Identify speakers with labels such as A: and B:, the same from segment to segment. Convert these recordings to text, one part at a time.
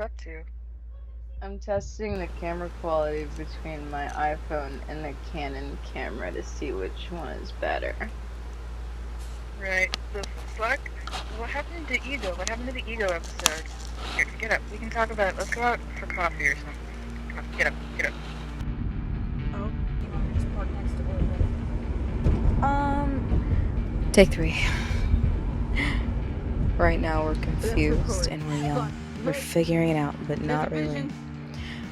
A: up to?
B: I'm testing the camera quality between my iPhone and the Canon camera to see which one is better.
A: Right. The fuck? What happened to Ego? What happened to the Ego episode? Here, get up. We can talk about it. Let's go out for coffee or something. Come on, get up. Oh, just park next to
C: Take 3. Right now we're confused and we're young. We're figuring it out, but not really.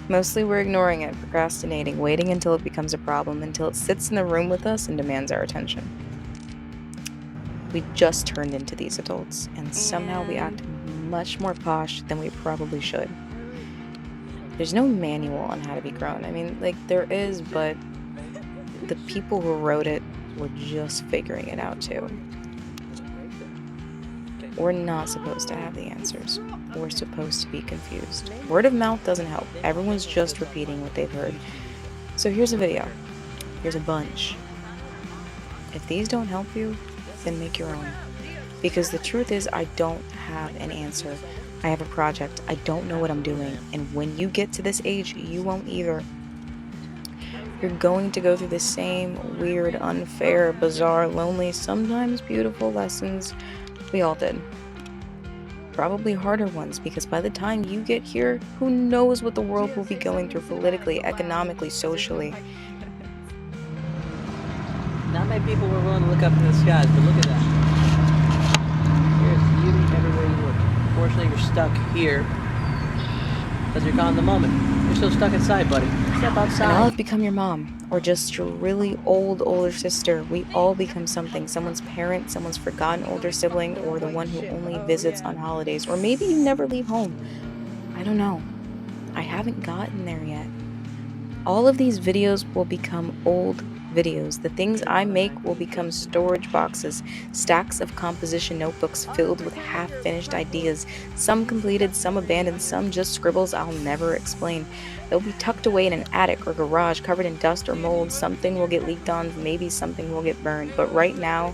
C: Mostly we're ignoring it, procrastinating, waiting until it becomes a problem, until it sits in the room with us and demands our attention. We just turned into these adults, and somehow we act much more posh than we probably should. There's no manual on how to be grown. I mean, there is, but the people who wrote it were just figuring it out too. We're not supposed to have the answers. We're supposed to be confused. Word of mouth doesn't help. Everyone's just repeating what they've heard. So here's a video. Here's a bunch. If these don't help you, then make your own. Because the truth is, I don't have an answer. I have a project. I don't know what I'm doing. And when you get to this age, you won't either. You're going to go through the same weird, unfair, bizarre, lonely, sometimes beautiful lessons we all did. Probably harder ones, because by the time you get here, who knows what the world will be going through politically, economically, socially.
D: Not many people were willing to look up in the skies, but look at that. There's beauty everywhere you look. Unfortunately, you're stuck here because you're gone in the moment. You're still stuck inside, buddy. Step outside.
C: And I'll have become your mom, or just your really old older sister. We all become something. Someone's parent, someone's forgotten older sibling, or the one who only visits on holidays. Or maybe you never leave home. I don't know. I haven't gotten there yet. All of these videos will become old videos. The things I make will become storage boxes, stacks of composition notebooks filled with half-finished ideas, some completed, some abandoned, some just scribbles I'll never explain. They'll be tucked away in an attic or garage covered in dust or mold. Something will get leaked on, maybe something will get burned. But right now,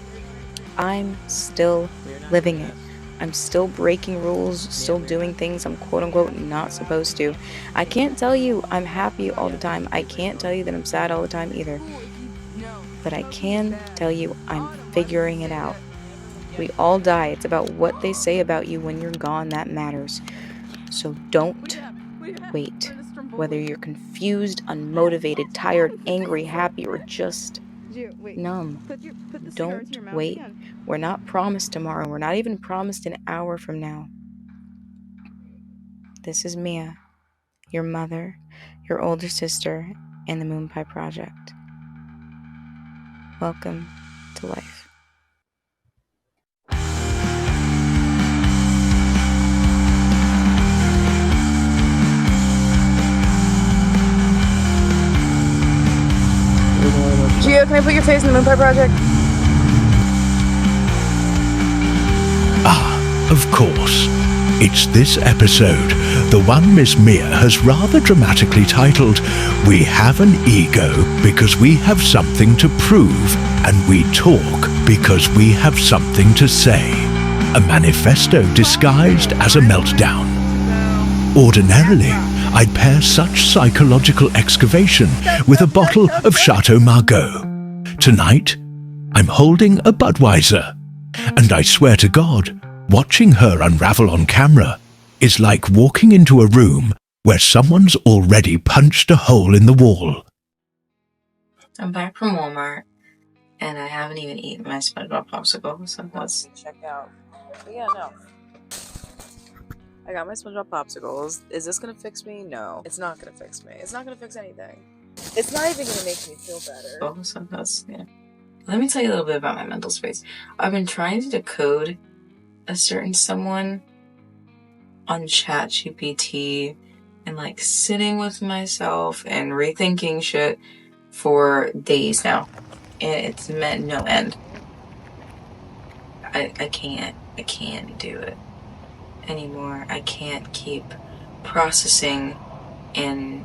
C: I'm still living it. I'm still breaking rules, still doing things I'm quote-unquote not supposed to. I can't tell you I'm happy all the time. I can't tell you that I'm sad all the time either. But I can tell you I'm figuring it out. We all die. It's about what they say about you when you're gone that matters. So don't wait. Whether you're confused, unmotivated, tired, angry, happy, or just numb. Don't wait. We're not promised tomorrow. We're not even promised an hour from now. This is Mia, your mother, your older sister, and the Moon Pie Project. Welcome to life. Gio, can I put your face in the Moon Pie Project?
E: Of course. It's this episode, the one Miss Mia has rather dramatically titled, "We Have an Ego Because We Have Something to Prove, and We Talk Because We Have Something to Say." A manifesto disguised as a meltdown. Ordinarily, I'd pair such psychological excavation with a bottle of Chateau Margaux. Tonight, I'm holding a Budweiser, and I swear to God, watching her unravel on camera is like walking into a room where someone's already punched a hole in the wall.
C: I'm back from Walmart, and I haven't even eaten my SpongeBob popsicle, so let's check out. But yeah, no. I got my SpongeBob popsicles. Is this gonna fix me? No. It's not gonna fix me. It's not gonna fix anything. It's not even gonna make me feel better. Oh, so that's, yeah. Let me tell you a little bit about my mental space. I've been trying to decode a certain someone on ChatGPT and sitting with myself and rethinking shit for days now, and it's meant no end. I can't do it anymore. I can't keep processing and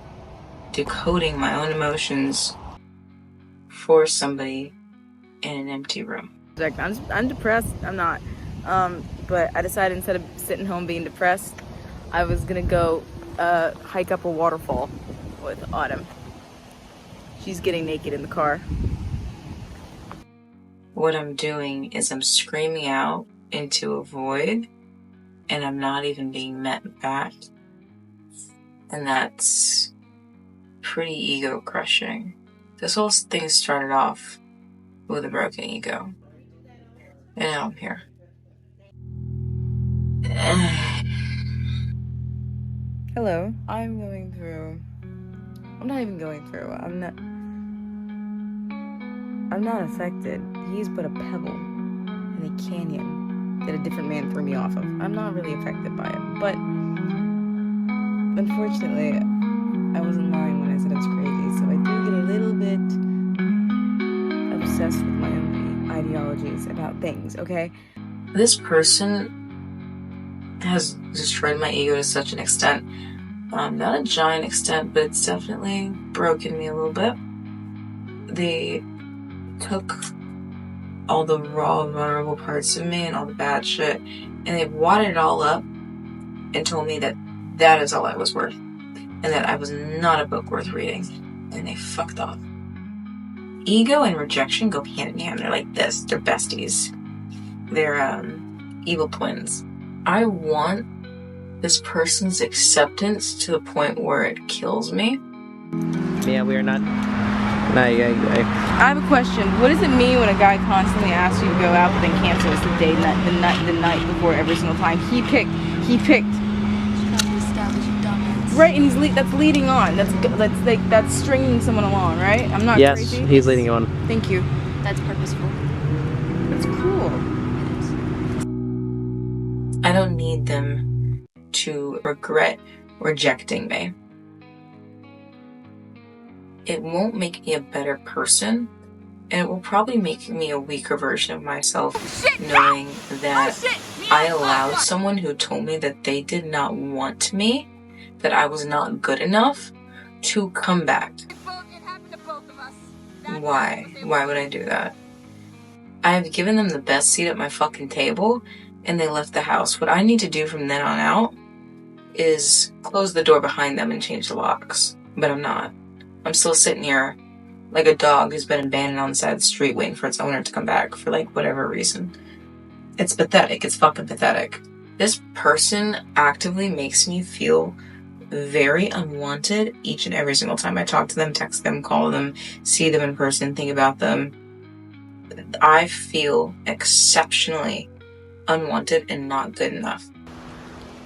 C: decoding my own emotions for somebody in an empty room.
B: I'm depressed. I'm not. But I decided instead of sitting home being depressed, I was gonna go hike up a waterfall with Autumn. She's getting naked in the car.
C: What I'm doing is I'm screaming out into a void, and I'm not even being met back. And that's pretty ego crushing. This whole thing started off with a broken ego. And now I'm here. Hello. I'm not even going through. I'm not affected. He's but a pebble in a canyon that a different man threw me off of. I'm not really affected by it. But unfortunately, I wasn't lying when I said I was crazy. So I do get a little bit obsessed with my own ideologies about things, okay? This person has destroyed my ego to such an extent. Not a giant extent, but it's definitely broken me a little bit. They took all the raw, vulnerable parts of me and all the bad shit, and they wadded it all up and told me that that is all I was worth, and that I was not a book worth reading, and they fucked off. Ego and rejection go hand in hand. They're like this. They're besties. They're evil twins. I want this person's acceptance to the point where it kills me.
D: Yeah, we are not.
B: I have a question. What does it mean when a guy constantly asks you to go out but then cancels the night before every single time? He picked.
F: He's trying to establish a dominance.
B: Right, and that's leading on. That's stringing someone along, right? I'm not crazy.
D: Yes, he's leading you on.
B: Thank you.
F: That's purposeful.
B: That's cool.
F: It is.
C: I don't need them to regret rejecting me. It won't make me a better person, and it will probably make me a weaker version of myself, knowing that I allowed someone who told me that they did not want me, that I was not good enough, to come back. Why? Why would I do that? I've given them the best seat at my fucking table, and they left the house. What I need to do from then on out is close the door behind them and change the locks. But I'm not. I'm still sitting here like a dog who's been abandoned on the side of the street waiting for its owner to come back for like whatever reason. It's pathetic. It's fucking pathetic. This person actively makes me feel very unwanted each and every single time I talk to them, text them, call them, see them in person, think about them. I feel exceptionally unwanted and not good enough.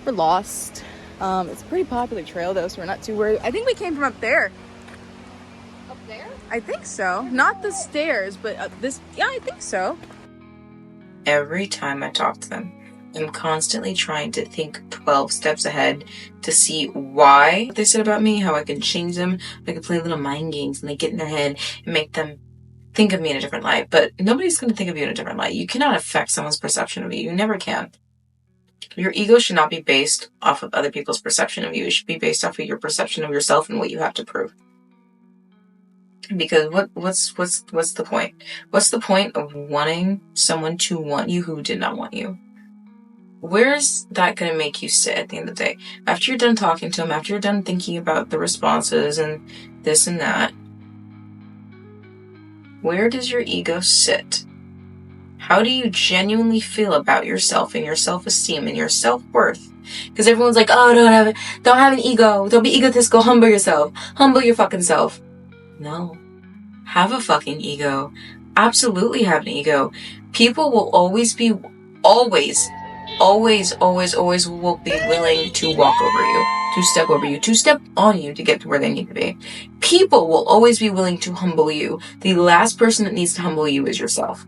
B: We're lost. It's a pretty popular trail though, so we're not too worried. I think we came from up there.
F: Up there?
B: I think so. Not the stairs, but this. Yeah, I think so.
C: Every time I talk to them, I'm constantly trying to think 12 steps ahead to see why they said about me, how I can change them. I can play little mind games and they get in their head and make them think of me in a different light. But nobody's going to think of you in a different light. You cannot affect someone's perception of you. You never can. Your ego should not be based off of other people's perception of you. It should be based off of your perception of yourself and what you have to prove. Because what's the point? What's the point of wanting someone to want you who did not want you? Where's that going to make you sit at the end of the day? After you're done talking to them, after you're done thinking about the responses and this and that, where does your ego sit? How do you genuinely feel about yourself and your self-esteem and your self-worth? Because everyone's like, oh, don't have an ego. Don't be egotistical. Humble yourself. Humble your fucking self. No. Have a fucking ego. Absolutely have an ego. People will always will be willing to walk over you, to step over you, to step on you to get to where they need to be. People will always be willing to humble you. The last person that needs to humble you is yourself.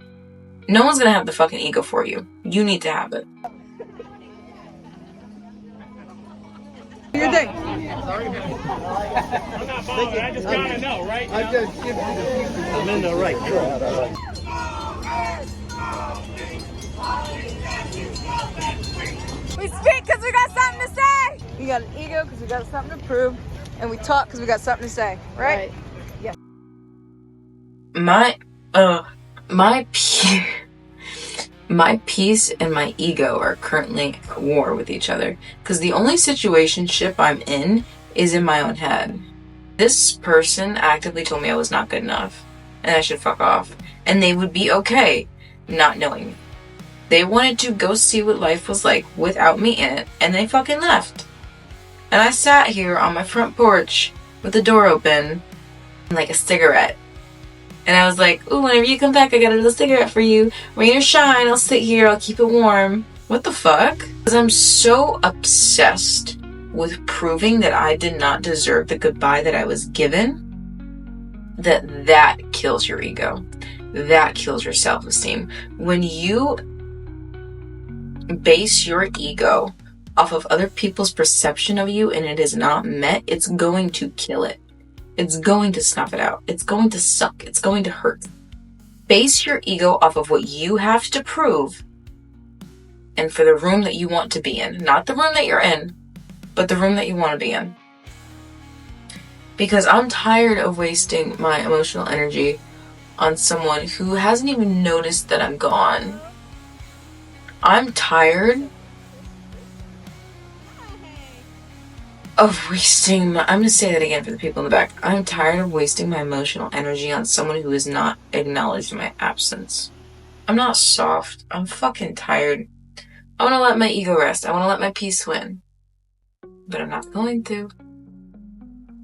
C: No one's gonna have the fucking ego for you. You need to have it.
B: Your thing.
G: I'm not bothered. I just gotta know, right? I just give you the pieces. I'm in the right track.
B: We speak because we got something to say. We got an ego because we got something to prove, and we talk because we got something to say. Right? Yeah. My peace and my ego are currently at war with each other because the only situationship I'm in is in my own head. This person actively told me I was not good enough and I should fuck off, and they would be okay not knowing me. They wanted to go see what life was like without me in it, and they fucking left. And I sat here on my front porch with the door open and like a cigarette. And I was like, ooh, whenever you come back, I got a little cigarette for you. Rain or shine, I'll sit here, I'll keep it warm. What the fuck? Because I'm so obsessed with proving that I did not deserve the goodbye that I was given, that kills your ego. That kills your self-esteem. When you base your ego off of other people's perception of you and it is not met, it's going to kill it. It's going to snuff it out. It's going to suck. It's going to hurt. Base your ego off of what you have to prove and for the room that you want to be in. Not the room that you're in, but the room that you want to be in. Because I'm tired of wasting my emotional energy on someone who hasn't even noticed that I'm gone. I'm tired of wasting I'm going to say that again for the people in the back. I'm tired of wasting my emotional energy on someone who has not acknowledged my absence. I'm not soft. I'm fucking tired. I want to let my ego rest. I want to let my peace win. But I'm not going to.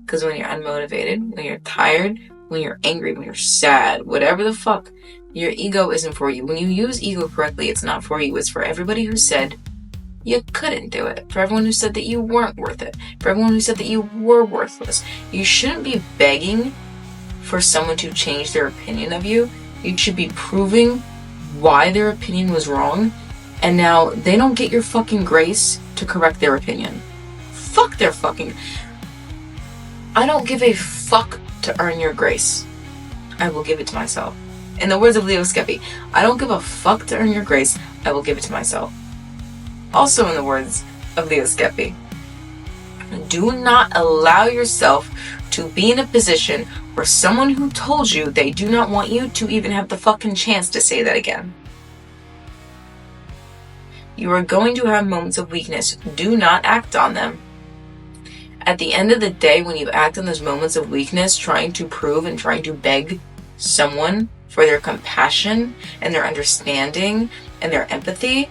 B: Because when you're unmotivated, when you're tired, when you're angry, when you're sad, whatever the fuck, your ego isn't for you. When you use ego correctly, it's not for you. It's for everybody who said you couldn't do it. For everyone who said that you weren't worth it. For everyone who said that you were worthless. You shouldn't be begging for someone to change their opinion of you. You should be proving why their opinion was wrong. And now they don't get your fucking grace to correct their opinion. Fuck their fucking... I don't give a fuck to earn your grace. I will give it to myself. In the words of Leo Skeppy, I don't give a fuck to earn your grace. I will give it to myself. Also in the words of Leo Skeppy, do not allow yourself to be in a position where someone who told you they do not want you to even have the fucking chance to say that again. You are going to have moments of weakness. Do not act on them. At the end of the day, when you act on those moments of weakness, trying to prove and trying to beg someone for their compassion and their understanding and their empathy,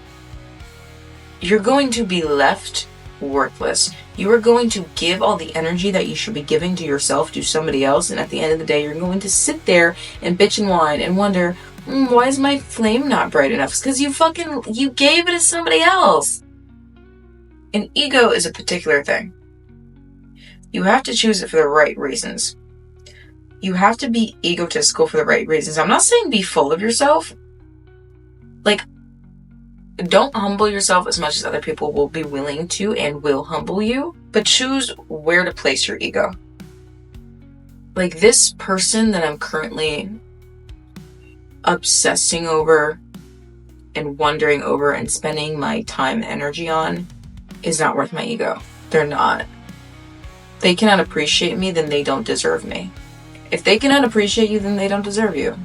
B: you're going to be left worthless. You are going to give all the energy that you should be giving to yourself to somebody else, and at the end of the day, you're going to sit there and bitch and whine and wonder, why is my flame not bright enough? It's because you gave it to somebody else. And ego is a particular thing. You have to choose it for the right reasons. You have to be egotistical for the right reasons. I'm not saying be full of yourself. Like, don't humble yourself as much as other people will be willing to and will humble you, but choose where to place your ego. Like this person that I'm currently obsessing over and wondering over and spending my time and energy on is not worth my ego. They're not. They cannot appreciate me, then they don't deserve me. If they cannot appreciate you, then they don't deserve you.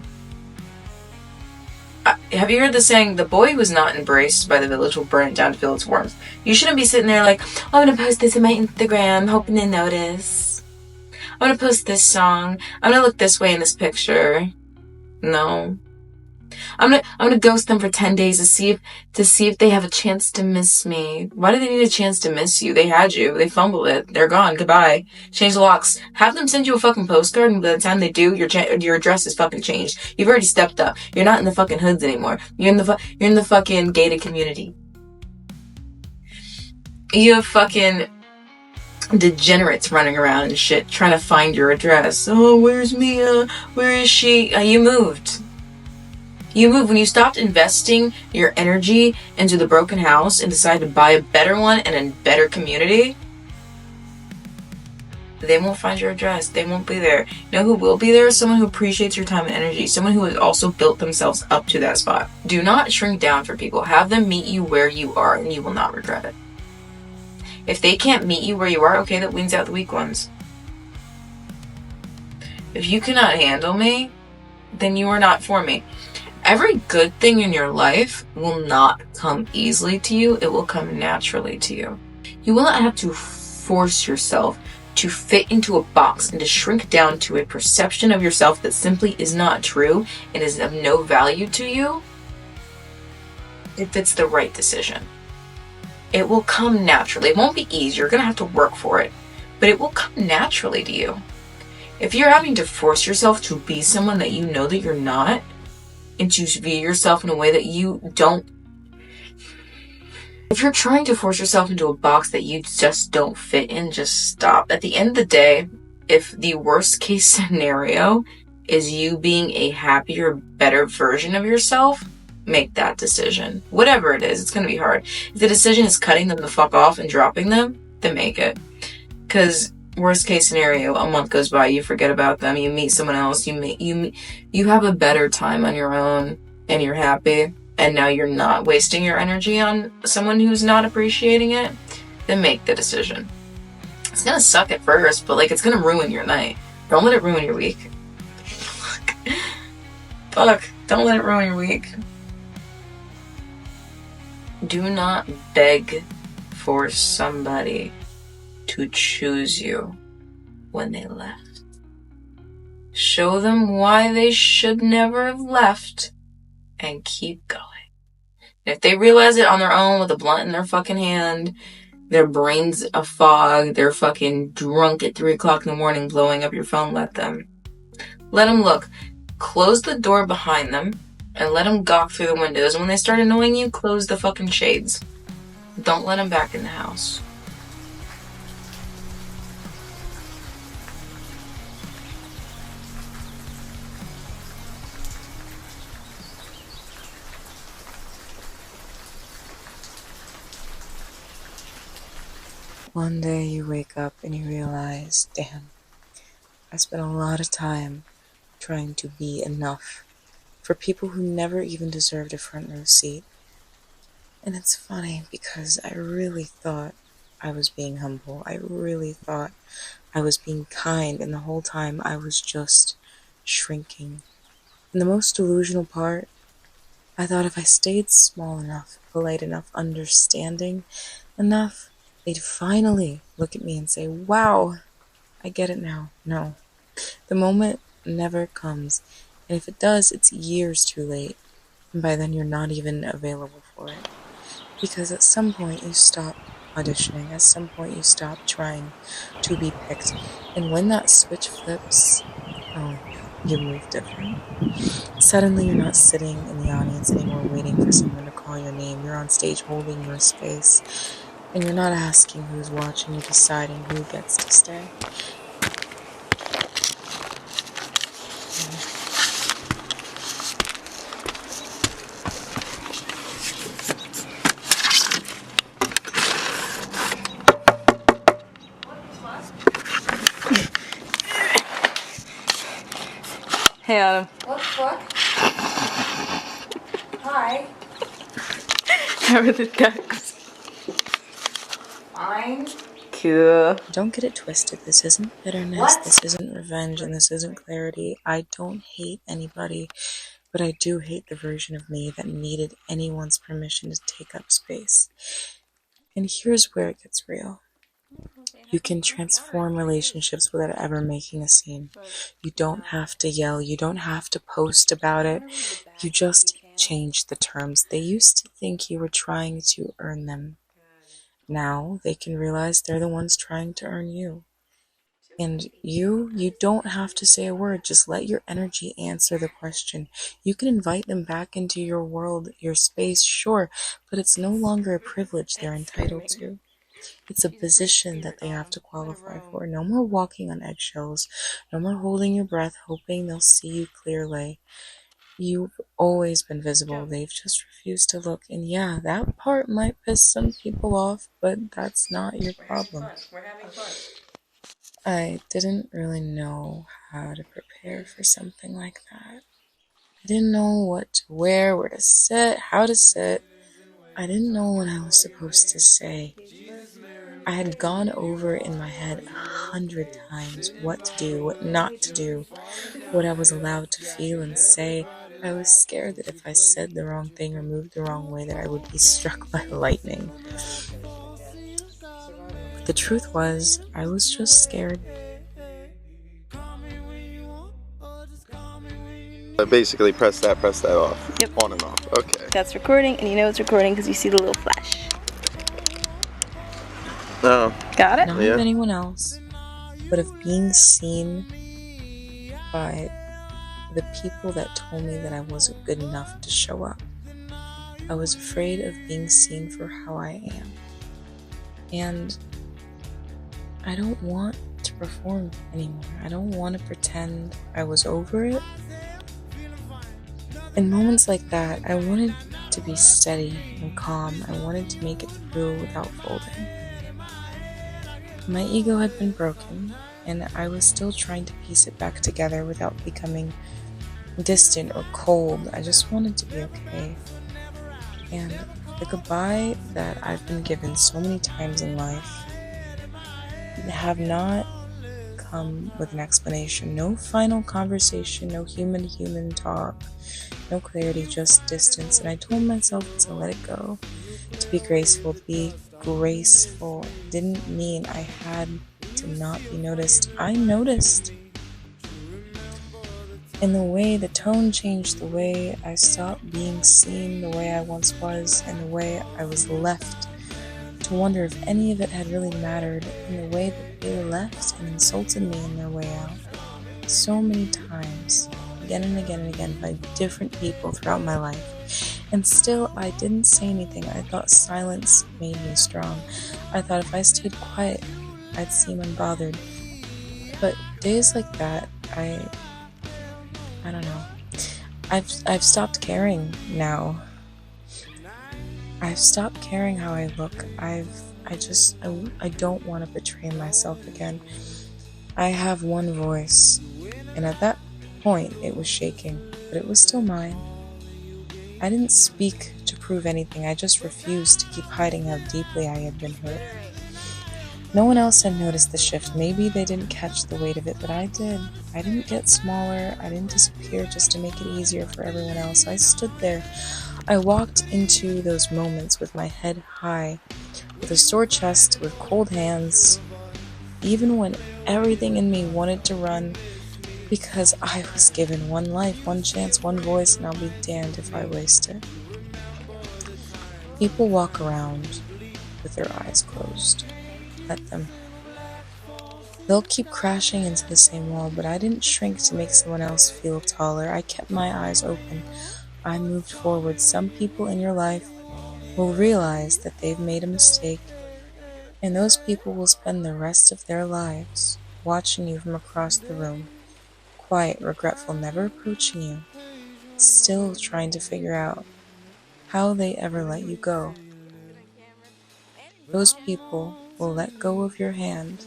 B: Have you heard the saying, the boy who was not embraced by the village will burn it down to feel its warmth? You shouldn't be sitting there like, I'm going to post this in my Instagram, hoping to notice. I'm going to post this song. I'm going to look this way in this picture. No. I'm gonna ghost them for 10 days to see if they have a chance to miss me. Why do they need a chance to miss you? They had you. They fumbled it. They're gone. Goodbye. Change the locks. Have them send you a fucking postcard, and by the time they do, your address is fucking changed. You've already stepped up. You're not in the fucking hoods anymore. You're in the fucking gated community. You have fucking degenerates running around and shit trying to find your address. Oh, where's Mia? Where is she? You moved. You moved when you stopped investing your energy into the broken house and decided to buy a better one and a better community. They won't find your address. They won't be there. You know who will be there? Someone who appreciates your time and energy. Someone who has also built themselves up to that spot. Do not shrink down for people. Have them meet you where you are and you will not regret it. If they can't meet you where you are, okay, that weans out the weak ones. If you cannot handle me, then you are not for me. Every good thing in your life will not come easily to you. It will come naturally to you. You will not have to force yourself to fit into a box and to shrink down to a perception of yourself that simply is not true and is of no value to you if it's the right decision. It will come naturally. It won't be easy. You're going to have to work for it, but it will come naturally to you. If you're having to force yourself to be someone that you know that you're not, and to view yourself in a way that you don't, if you're trying to force yourself into a box that you just don't fit in, just stop. At the end of the day, if the worst case scenario is you being a happier, better version of yourself, make that decision. Whatever it is, it's going to be hard. If the decision is cutting them the fuck off and dropping them, then make it. Because worst case scenario, a month goes by, you forget about them, you meet someone else, you have a better time on your own, and you're happy, and now you're not wasting your energy on someone who's not appreciating it, then make the decision. It's gonna suck at first, but it's gonna ruin your night. Don't let it ruin your week. Fuck, don't let it ruin your week. Do not beg for somebody to choose you when they left. Show them why they should never have left and keep going. If they realize it on their own with a blunt in their fucking hand, their brain's a fog, they're fucking drunk at 3 o'clock in the morning blowing up your phone, let them. Let them look. Close the door behind them and let them gawk through the windows. And when they start annoying you, close the fucking shades. Don't let them back in the house.
C: One day you wake up and you realize, damn, I spent a lot of time trying to be enough for people who never even deserved a front row seat. And it's funny because I really thought I was being humble. I really thought I was being kind, and the whole time I was just shrinking. And the most delusional part, I thought if I stayed small enough, polite enough, understanding enough, they'd finally look at me and say, wow, I get it now. No. The moment never comes. And if it does, it's years too late. And by then you're not even available for it. Because at some point you stop auditioning. At some point you stop trying to be picked. And when that switch flips, oh, you move different. Suddenly you're not sitting in the audience anymore waiting for someone to call your name. You're on stage holding your space. And you're not asking who's watching, you're deciding who gets to stay.
D: Hey, Autumn.
C: What the fuck? Hi.
D: How are the ducks?
C: Fine.
D: Cool.
C: Don't get it twisted. This isn't bitterness. This isn't revenge. And this isn't clarity. I don't hate anybody, but I do hate the version of me that needed anyone's permission to take up space. And here's where it gets real. You can transform relationships without ever making a scene. You don't have to yell. You don't have to post about it. You just change the terms. They used to think you were trying to earn them. Now they can realize they're the ones trying to earn you. And you don't have to say a word. Just let your energy answer the question. You can invite them back into your world, your space, sure, but it's no longer a privilege they're entitled to. It's a position that they have to qualify for. No more walking on eggshells. No more holding your breath, hoping they'll see you clearly. You've always been visible. They've just refused to look. And yeah, that part might piss some people off, but that's not your problem.
D: We're having fun.
C: I didn't really know how to prepare for something like that. I didn't know what to wear, where to sit, how to sit. I didn't know what I was supposed to say. I had gone over in my head 100 times what to do, what not to do, what I was allowed to feel and say. I was scared that if I said the wrong thing or moved the wrong way that I would be struck by lightning. But the truth was, I was just scared.
H: I basically press that off.
I: Yep.
H: On and off. Okay.
I: That's recording, and you know it's recording because you see the little flash.
H: Oh.
I: Got it?
C: Not
H: Yeah.
C: of anyone else, but of being seen by the people that told me that I wasn't good enough to show up. I was afraid of being seen for how I am. And I don't want to perform anymore. I don't want to pretend I was over it. In moments like that, I wanted to be steady and calm. I wanted to make it through without folding. My ego had been broken, and I was still trying to piece it back together without becoming distant or cold. I just wanted to be okay. And the goodbye that I've been given so many times in life have not come with an explanation. No final conversation, no human talk, no clarity, just distance. And I told myself to let it go, to be graceful, to be graceful. It didn't mean I had to not be noticed. I noticed. And the way the tone changed, the way I stopped being seen the way I once was, and the way I was left to wonder if any of it had really mattered, and the way that they left and insulted me in their way out. So many times, again and again and again, by different people throughout my life. And still, I didn't say anything. I thought silence made me strong. I thought if I stayed quiet, I'd seem unbothered. But days like that, I don't know. I've stopped caring now. I've stopped caring how I look. I don't want to betray myself again. I have one voice, and at that point it was shaking, but it was still mine. I didn't speak to prove anything. I just refused to keep hiding how deeply I had been hurt. No one else had noticed the shift. Maybe they didn't catch the weight of it, but I did. I didn't get smaller. I didn't disappear just to make it easier for everyone else. I stood there. I walked into those moments with my head high, with a sore chest, with cold hands, even when everything in me wanted to run, because I was given one life, one chance, one voice, and I'll be damned if I waste it. People walk around with their eyes closed. Let them. They'll keep crashing into the same wall, but I didn't shrink to make someone else feel taller. I kept my eyes open. I moved forward. Some people in your life will realize that they've made a mistake, and those people will spend the rest of their lives watching you from across the room, quiet, regretful, never approaching you, still trying to figure out how they ever let you go. Those people will let go of your hand,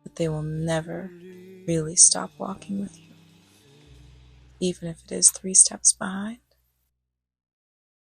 C: but they will never really stop walking with you, even if it is 3 steps behind.